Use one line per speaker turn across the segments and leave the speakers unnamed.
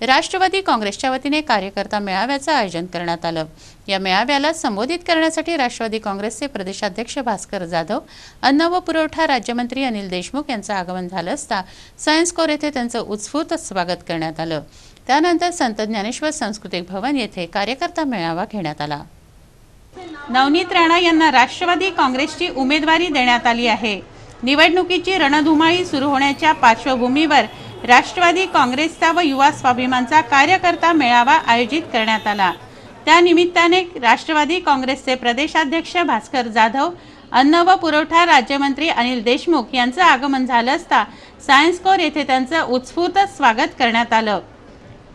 राष्ट्रवादी काँग्रेसच्या वतीने कार्यकर्ता मेळाव्याचं आयोजन करण्यात आलं। या मेळाव्याला संबोधित करण्यासाठी राष्ट्रवादी काँग्रेसचे प्रदेशाध्यक्ष भास्कर जाधव, अन्न व पुरवठा राज्यमंत्री अनिल देशमुख यांचं आगमन झालं असता सायन्स कोर येथे त्यांचं उत्स्फूर्त स्वागत करण्यात आलं। त्यानंतर संत ज्ञानेश्वर सांस्कृतिक भवन येथे कार्यकर्ता मेळावा घेण्यात आला। नवनीत राणा यांना राष्ट्रवादी काँग्रेसची उमेदवारी देण्यात आली आहे। निवडणुकीची रणधुमाळी सुरू होण्याच्या पार्श्वभूमीवर राष्ट्रवादी काँग्रेसचा व युवा स्वाभिमानचा कार्यकर्ता मेळावा आयोजित करण्यात आला। त्या निमित्ताने राष्ट्रवादी काँग्रेसचे प्रदेशाध्यक्ष भास्कर जाधव, अन्न व पुरवठा राज्यमंत्री अनिल देशमुख यांचं आगमन झालं असता सायन्स कोर येथे त्यांचं उत्स्फूर्त स्वागत करण्यात आलं।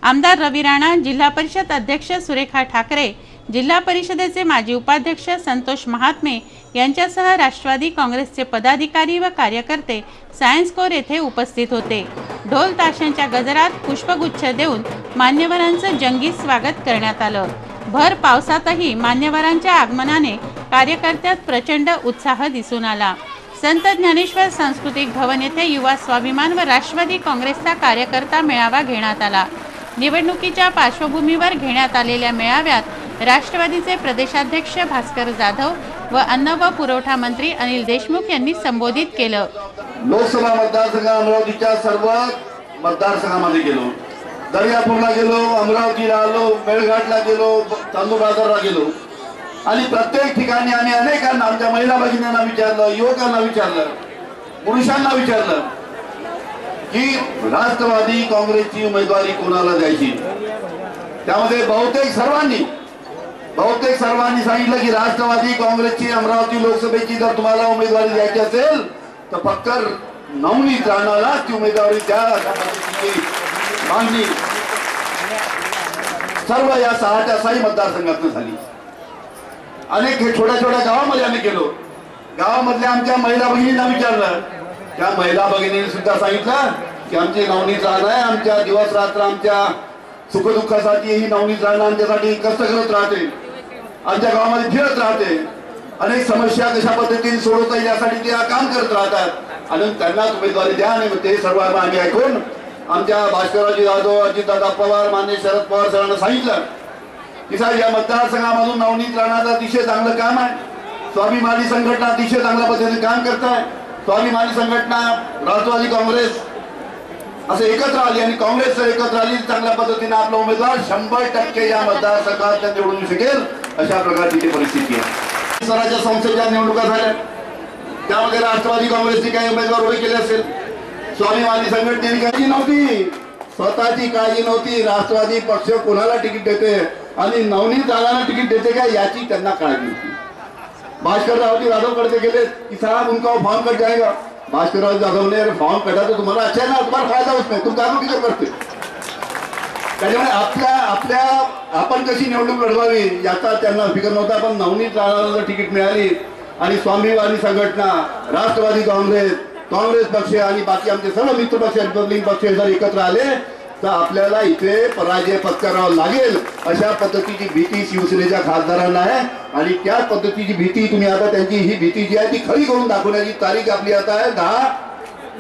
आमदार रवी राणा, जिल्हा परिषद अध्यक्ष सुरेखा ठाकरे, जिल्हा परिषदेचे माजी उपाध्यक्ष संतोष महात्मे यांच्यासह राष्ट्रवादी काँग्रेसचे पदाधिकारी व कार्यकर्ते सायन्स कोर येथे उपस्थित होते। ढोल ताशांच्या गजरात पुष्पगुच्छ देऊन मान्यवरांचं जंगी स्वागत करण्यात आलं। भर पावसातही मान्यवरांच्या आगमनाने कार्यकर्त्यात प्रचंड उत्साह दिसून आला। संत ज्ञानेश्वर सांस्कृतिक भवन येथे युवा स्वाभिमान व राष्ट्रवादी काँग्रेसचा कार्यकर्ता मेळावा घेण्यात आला। निवडणुकीच्या पार्श्वभूमीवर घेण्यात आलेल्या मेळाव्यात राष्ट्रवादीचे प्रदेशाध्यक्ष भास्कर जाधव व अन्न व पुरवठा मंत्री अनिल देशमुख यांनी संबोधित केलं।
लोकसभा मतदारसंघ अमरावतीच्या सर्व मतदारसंघामध्ये गेलो, दर्यापूरला गेलो, अमरावतीला आलो, मेळघाटला गेलो, तांदूळ बाजारला गेलो आणि प्रत्येक ठिकाणी आम्ही अनेकांना, आमच्या महिला भगिनींना विचारलं, युवकांना विचारलं, पुरुषांना विचारलं की राष्ट्रवादी काँग्रेसची उमेदवारी कोणाला द्यायची। त्यामध्ये बहुतेक सर्वांनी सांगितलं की राष्ट्रवादी काँग्रेसची अमरावती लोकसभेची जर तुम्हाला उमेदवारी द्यायची असेल तर फक्त नवनीत राणाला ती उमेदवारी द्या अशी मागणी सर्व या 6 मतदारसंघातून झाली। अनेक छोट्या गावामध्ये आम्ही गेलो, गावामधल्या आमच्या महिला भगिनींना विचारलं, त्या महिला भगिनींनी सुद्धा सांगितलं की आमची नवनीत राणा आहे, आमच्या दिवस रात्र आमच्या सुखदुःखासाठी ही नवनीत राणा आमच्यासाठी कष्ट करत राहते, आमच्या गावामध्ये फिरत राहते, अनेक समस्या कशा पद्धतीने सोडवता येईल यासाठी ते काम करत राहतात आणि त्यांना उमेदवारी द्या। आणि ते सर्व आम्ही ऐकून आमच्या भास्करराव जाधव, अजितदादा पवार, मान्य शरद पवार सरांना सांगितलं की साहेब या मतदारसंघामधून नवनीत राणाचं अतिशय चांगलं काम आहे, स्वाभिमानी संघटना अतिशय चांगल्या पद्धतीने काम करत आहे। स्वाभिमानी संघटना राष्ट्रवादी काँग्रेस असं एकत्र आली आणि काँग्रेस जर एकत्र आली चांगल्या पद्धतीने आपला उमेदवार 100% या मतदारसंघात निवडून शकेल अशा प्रकारची परिस्थिती आहे। स्वराज्य संस्थेच्या निवडणुका झाल्या, त्यामध्ये राष्ट्रवादी काँग्रेसने काही उमेदवार उभे केले असेल, स्वाभिमानी संघटनेने काळजी नव्हती, स्वतःची काळजी नव्हती, राष्ट्रवादी पक्ष कोणाला तिकीट देते आणि नवनीत राणाला तिकीट देते का याची त्यांना काळजी होती। भास्करराव जाधव कडे गेले कि साहब उनका फॉर्म कट जाएगा। भास्करराव जाधव ने फॉर्म कटा तो तुम्हाला अच्छा है ना, तुम्हाला फायदा उसमें, तुम काम किती करते। त्याच्यामुळे आपल्या आपण कशी निवडणूक लढवावी याचा त्यांना फिकर नव्हता। पण नवनीत राणाला तिकीट मिळाली आणि स्वाभिमानी संघटना, राष्ट्रवादी काँग्रेस पक्ष आणि बाकी आमचे सर्व मित्र पक्ष, रिपब्लिकन पक्ष जर एकत्र आले तर आपल्याला इथे पराजय पत्करावा लागेल अशा पद्धतीची भीती शिवसेनेच्या खासदारांना आहे आणि त्या पद्धतीची भीती तुम्ही आता त्यांची ही भीती जी आहे ती खरी करून दाखवण्याची तारीख आपली आता आहे 10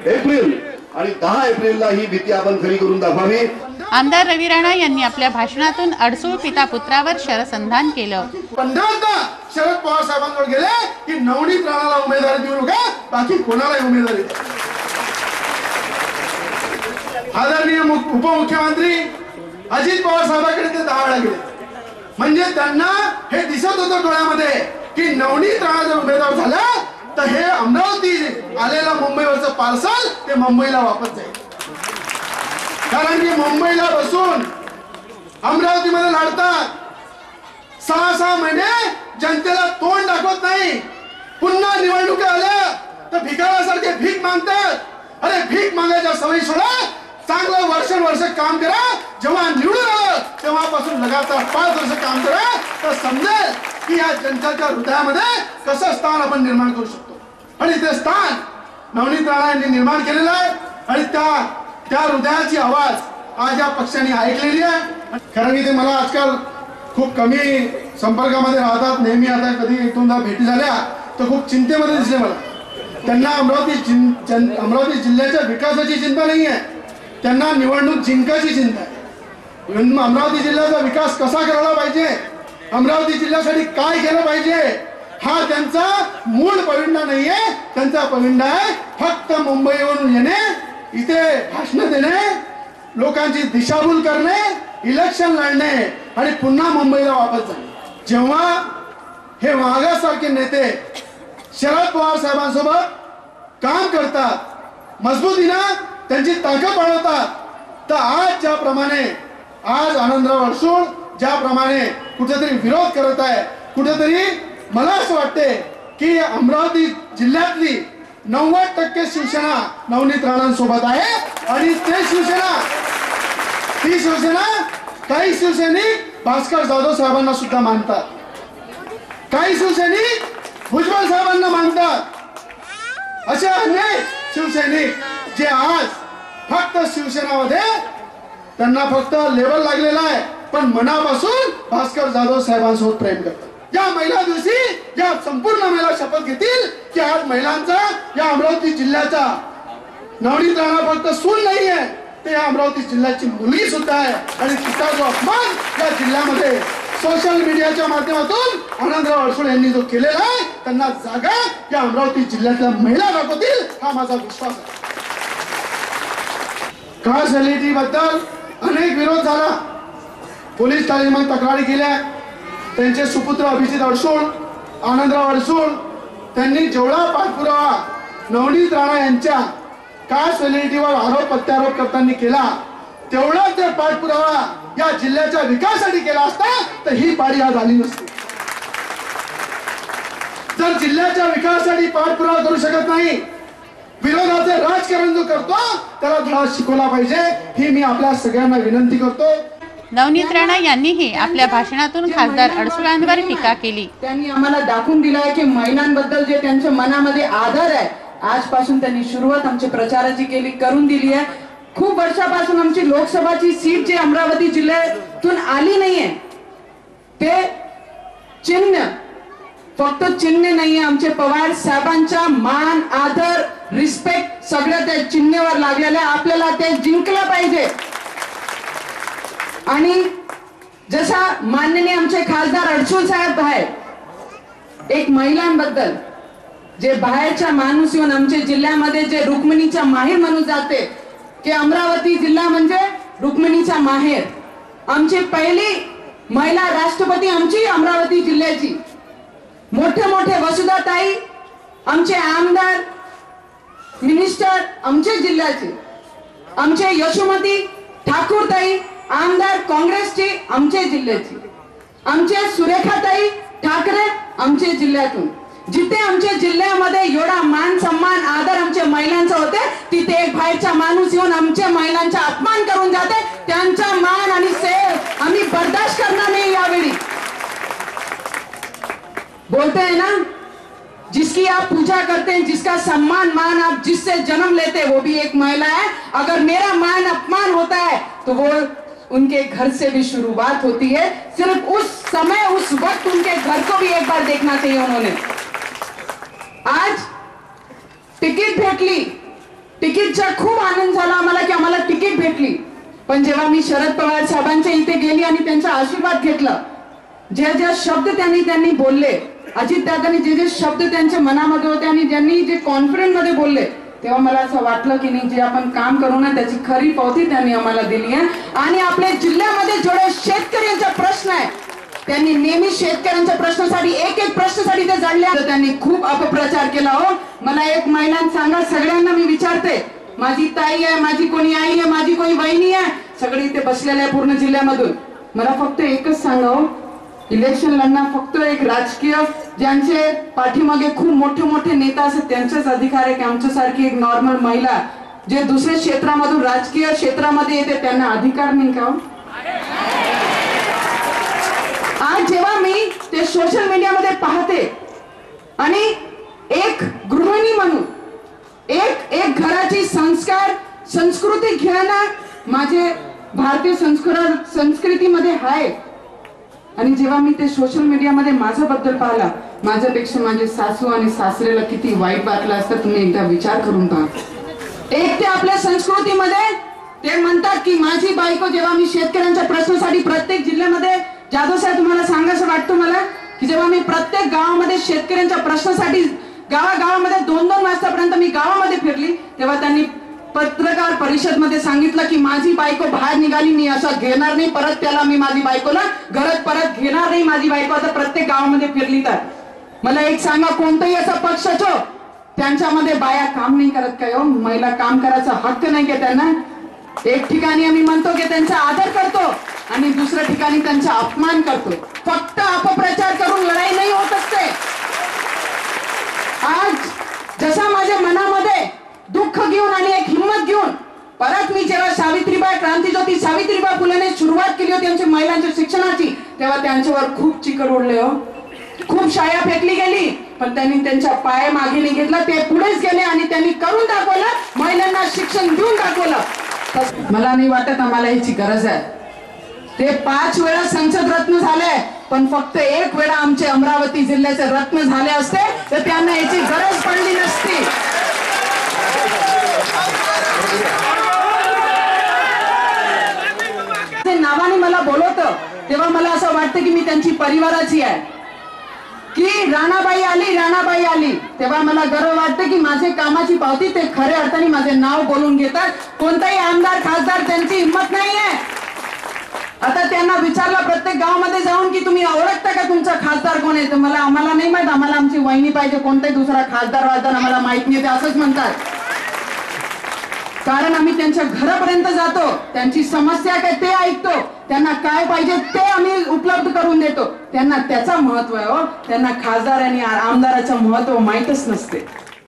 एप्रिल आणि 10 एप्रिलला ही भीती आपण खरी करून दाखवावी।
आमदार रवी राणा यांनी आपल्या भाषणातून अडसूळ पिता पुत्रावर शरसंधान केलं।
पंढरपूरला शरद पवार साहेबांकडे गेले की नवनीत राणाला उमेदवारी देऊ नका, बाकी कोणालाही उमेदवारी द्या। आदरणीय उपमुख्यमंत्री अजित पवार साहेबांकडे ते 10 वेळा गेले, म्हणजे त्यांना हे दिसत होतं डोळ्यामध्ये की नवनीत राणा जर उमेदवार झाला तर हे अमरावती आलेला मुंबईवरचं पार्सल ते मुंबईला वापस जाईल। कारण की मुंबईला बसून अमरावतीमध्ये लढतात, 6 महिने जनतेला तोंड दाखवत नाही, पुन्हा निवडणुका आल्या तर भिकाऱ्यासारखे भीक मागतात। अरे भीक मागायच्या सवयी सोडा, चांगलं वर्ष काम करा, जेव्हा निवडून आलं तेव्हापासून लगातार 5 वर्ष काम करा तर समजेल की या जनतेच्या हृदयामध्ये कसं स्थान आपण निर्माण करू शकतो। आणि ते स्थान नवनीत राणा यांनी निर्माण केलेलं आहे आणि त्या हृदयाची आवाज आज या पक्षाने ऐकलेली आहे। कारण की ते मला आजकाल खूप कमी संपर्कामध्ये राहतात, नेहमी आता कधी इथून भेटी झाल्या तर खूप चिंतेमध्ये दिसले मला। त्यांना अमरावती जिल्ह्याच्या विकासाची चिंता नाही आहे, त्यांना निवडणूक जिंकायची चिंता आहे। अमरावती जिल्ह्याचा विकास कसा करायला पाहिजे, अमरावती जिल्ह्यासाठी काय केलं पाहिजे, हा त्यांचा मूळ पविंडा नाहीये. त्यांचा पविंडा आहे फक्त मुंबईवरून येणे, इथे भाषण देणे, लोकांची दिशाभूल करणे, इलेक्शन लढणे आणि पुन्हा मुंबईला वापस जाणे. जेव्हा हे वाघासारखे नेते शरद पवार साहेबांसोबत काम करतात, मजबूतीनं त्यांची ताकद वाढवतात, तर आज ज्याप्रमाणे आज आनंदराव अडसूळ ज्याप्रमाणे कुठेतरी विरोध करत आहे, कुठेतरी मला असं वाटते की अमरावती जिल्ह्यातली 90% शिवसेना नवनीत राणांसोबत आहे. आणि ती शिवसेना काही शिवसैनिक भास्कर जाधव साहेबांना सुद्धा मानतात, काही शिवसैनिक भुजबळ साहेबांना मानतात. असे अनेक शिवसैनिक जे आज फक्त शिवसेनामध्ये त्यांना फक्त लेबल लागलेला आहे, पण मनापासून भास्कर जाधव साहेबांसोबत प्रेम करतात. या महिला दिवशी या संपूर्ण महिला शपथ घेतील की आज महिलांचा या अमरावती जिल्ह्याचा नवनीत राणा फक्त सून नाही आहे, ते या अमरावती जिल्ह्याची मुलगी सुद्धा आहे. आणि तिचा जो अपमान या जिल्ह्यामध्ये सोशल मीडियाच्या माध्यमातून आनंदराव अडसूळ यांनी जो केलेला आहे, त्यांना जागा या अमरावती जिल्ह्यातल्या महिला दाखवतील, हा माझा विश्वास आहे. कास्ट व्हॅलिडिटी बद्दल अनेक विरोध झाला, पोलीस ठाण्यामध्ये तक्रारी केल्या. त्यांचे सुपुत्र अभिजित अडसूळ, आनंदराव अडसूळ त्यांनी जेवढा पाठपुरावा नवनीत राणा यांच्या कास्ट व्हॅलिडिटीवर आरोप प्रत्यारोप करताना केला, तेवढा ते पाठपुरावा या जिल्ह्याच्या विकासासाठी केला असता तर ही पाडी आज आली नसती. जर जिल्ह्याच्या विकासासाठी पाठपुरावा करू शकत नाही, विरोधाचे राजकारण जो करतो त्याला धडा शिकवला पाहिजे, ही मी आपल्या सगळ्यांना विनंती करतो.
नवनीत राणा यांनीही आपल्या भाषणातून खासदार अडसूळांवर टीका केली.
त्यांनी आम्हाला दाखवून दिलं आहे की महिलांबद्दल जे त्यांच्या मनामध्ये आदर आहे, आजपासून त्यांनी सुरुवात आमच्या प्रचाराची करून दिली आहे. खूप वर्षापासून आमची लोकसभाची सीट जी अमरावती जिल्ह्यातून आली नाहीये, ते चिन्ह फक्त चिन्ह नाहीये, आमचे पवार साहेबांचा मान आदर रिस्पेक्ट सगळं त्या चिन्हावर लागलेलं आहे. आपल्याला ते जिंकलं पाहिजे. आणि जसा माननीय आमचे खासदार अडसूळ साहेब आहे, एक महिलांबद्दल जे बाहेरच्या माणूस येऊन आमच्या जिल्ह्यामध्ये जे रुक्मिणीचा माहेर म्हणून जाते की अमरावती जिल्हा म्हणजे रुक्मिणीचा माहेर. आमची पहिली महिला राष्ट्रपती आमची अमरावती जिल्ह्याची. मोठे मोठे वसुधाताई आमचे आमदार मिनिस्टर आमच्या जिल्ह्याचे, आमचे यशोमती ठाकूरताई आमदार काँग्रेसची आमच्या जिल्ह्याची, आमचे सुरेखाताई ठाकरे आमच्या जिल्ह्यातून. जिथे आमच्या जिल्ह्यामध्ये एवढा मान सन्मान आदर आमच्या महिलांचा होते, तिथे एक बाहेरचा माणूस येऊन आमच्या महिलांचा अपमान करून जाते. त्यांचा मान आणि सेव आम्ही बर्दाश्त करणार नाही. यावेळी बोलते हैं ना, जिसकी आप पूजा करते हैं, जिसका सम्मान मान आप जिससे जन्म लेते हैं, वो भी एक महिला है. अगर मेरा मान अपमान होता है तो वो उनके घर से भी शुरुआत होती है. सिर्फ उस समय उस वक्त उनके घर को भी एक बार देखना चाहिए. उन्होंने आज तिकीट भेटली, तिकीटचा खूप आनंद झाला आम्हाला की आम्हाला तिकीट भेटली. पण जेव्हा मी शरद पवार साहेबांच्या इथे गेली आणि त्यांचा आशीर्वाद घेतला, जे जे शब्द त्यांनी बोलले, अजित दादांनी जे जे शब्द त्यांच्या मनामध्ये होते आणि ज्यांनी जे कॉन्फिडन्स मध्ये बोलले, तेव्हा मला असं वाटलं की नाही, जे आपण काम करू ना त्याची खरी पावती त्यांनी आम्हाला दिली आहे. आणि आपल्या जिल्ह्यामध्ये जेवढे शेतकऱ्यांचा प्रश्न आहे, त्यांनी नेहमी शेतकऱ्यांच्या प्रश्नासाठी एक एक प्रश्नासाठी ते जाणले. त्यांनी खूप अपप्रचार केला. हो, मला एक महिलांना सांगा, सगळ्यांना मी विचारते, माझी ताई आहे, माझी कोणी आई आहे, माझी कोणी बहिणी आहे, सगळे इथे बसलेले आहे पूर्ण जिल्ह्यामधून. मला फक्त एकच सांगा, हो, इलेक्शन लढणं फक्त एक राजकीय ज्यांचे पाठीमागे खूप मोठे मोठे नेता असतात त्यांचाच अधिकार आहे की आमच्यासारखी एक नॉर्मल महिला जे दुसऱ्या क्षेत्रामधून राजकीय क्षेत्रामध्ये येते त्यांना अधिकार नाही का? आज जेव्हा मी ते सोशल मीडियामध्ये पाहते आणि एक गृहिणी म्हणून एक घराची संस्कार संस्कृती घेणं माझे भारतीय संस्कृतीमध्ये आहे. आणि जेव्हा मी ते सोशल मीडियामध्ये माझ्याबद्दल पाहिला, माझ्यापेक्षा माझे सासू आणि सासरेला किती वाईट वाटलं असतं तुम्ही एकदा विचार करून पहा. एक ते आपल्या संस्कृतीमध्ये ते म्हणतात की माझी बायको, जेव्हा मी शेतकऱ्यांच्या प्रश्नासाठी प्रत्येक जिल्ह्यामध्ये, जाधव साहेब तुम्हाला सांगायचं वाटतं मला की जेव्हा मी प्रत्येक गावामध्ये शेतकऱ्यांच्या प्रश्नासाठी गावागावामध्ये 2-2 वाजतापर्यंत मी गावामध्ये फिरली, तेव्हा त्यांनी पत्रकार परिषद मध्ये सांगितलं की माझी बायको बाहेर निघाली, मी असं घेणार नाही परत त्याला, मी माझी बायकोला घरात परत घेणार नाही, माझी बायको आता प्रत्येक गावामध्ये फिरली. तर मला एक सांगा, कोणताही असा पक्षाचो त्यांच्यामध्ये बाया काम नाही करत काय हो? महिला काम करायचा हक्क नाही का त्यांना? एक ठिकाणी आम्ही म्हणतो की त्यांचा आदर करतो आणि दुसऱ्या ठिकाणी त्यांचा अपमान करतो. फक्त अपप्रचार करून लढाई नाही होत असते. आज जसा माझ्या मनामध्ये दुःख घेऊन आणि एक हिंमत घेऊन परत मी जेव्हा सावित्रीबाई, क्रांतीज्योती सावित्रीबाई फुलेने सुरुवात केली होती आमच्या महिलांच्या शिक्षणाची, तेव्हा त्यांच्यावर खूप चिकट उडले हो, खूप शाया फेकली गेली, पण त्यांनी त्यांच्या पाय मागे नाही घेतला, ते पुढेच गेले आणि त्यांनी करून दाखवलं, महिलांना शिक्षण देऊन दाखवलं. मला नाही वाटत आम्हाला ह्याची गरज आहे. ते 5 वेळा संसद रत्न झाले, पण फक्त 1 वेळा आमचे अमरावती जिल्ह्याचे रत्न झाले असते तर त्यांना याची गरज पडली नसती. ते नावाने मला बोलवतं तेव्हा मला असं वाटतं की मी त्यांची परिवाराची आहे. की राणाबाई आली तेव्हा मला गर्व वाटतं की माझे कामाची पावती ते खऱ्या अर्थाने माझे नाव बोलून घेतात. कोणताही आमदार खासदार त्यांची हिंमत नाहीये. आता त्यांना विचारलं प्रत्येक गावामध्ये जाऊन की तुम्ही ओळखता का तुमचा खासदार कोण आहे? तर आम्हाला नाही माहित, आम्हाला आमची वहिनी पाहिजे, कोणताही दुसरा खासदार आम्हाला माहित नाही, ते असंच म्हणतात. कारण आम्ही त्यांच्या घरापर्यंत जातो, त्यांची समस्या काय ते ऐकतो, त्यांना काय पाहिजे ते आम्ही उपलब्ध करून देतो. त्यांना त्याचा महत्व आहे हो, त्यांना खासदार आणि आमदाराचं महत्व माहीतच नसते.